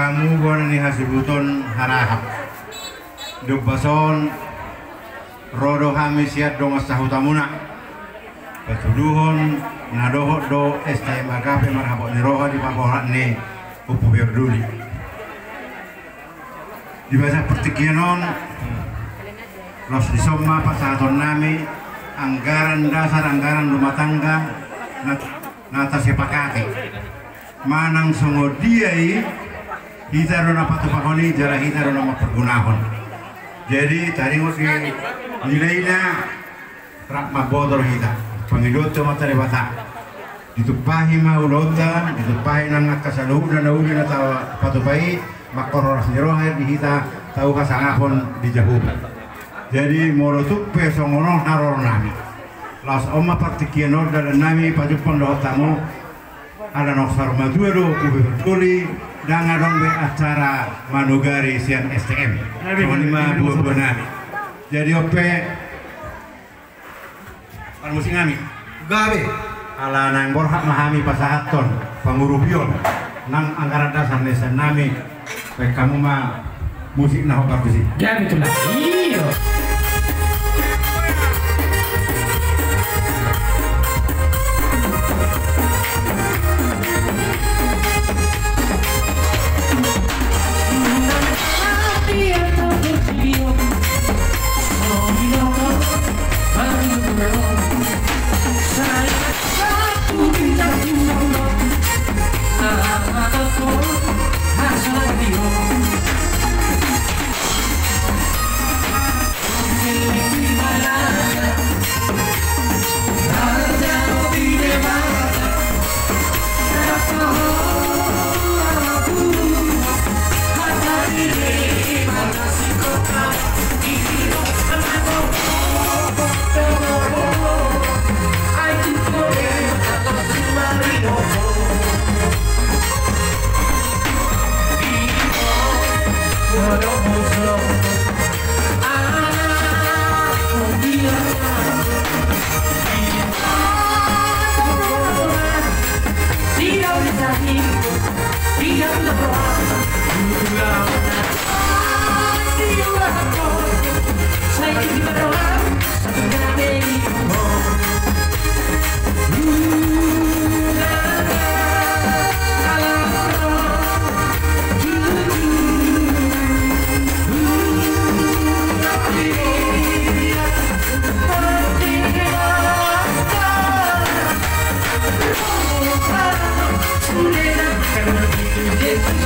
kamu gua ni hasibuton harahap dubason rodo hamisiat dong sahutamuna patuduhon nadohot do STM agape marhabot ni roha di pagohat ni upu berduli di bahasa pertikianon los disoma pasaton nami anggaran dasar anggaran rumah tangga nata sepakati manang songodiai kita rona patu pakoni jara kita rona mapergunahon jadi tadi di nilainya rak mabodor kita pangidot mata dewata ditupahi maulota ditupahi nang kasaluh dan nauli atau patupai makoros nirohir di kita tahu kasangahon di jauh jadi morotuk pesongono naror nami las oma partikiano dan nami pajupon do tamu ada noksar maduero kubirtuli dan ngadong be acara manugari sian STM lima buah nami jadi ope musik ngami gabe ala nang borhak mahami pasahaton pangurubion nang anggaran dasar desa nami baik kamu mah musik nah obat besi jangan itu lah iya Yes.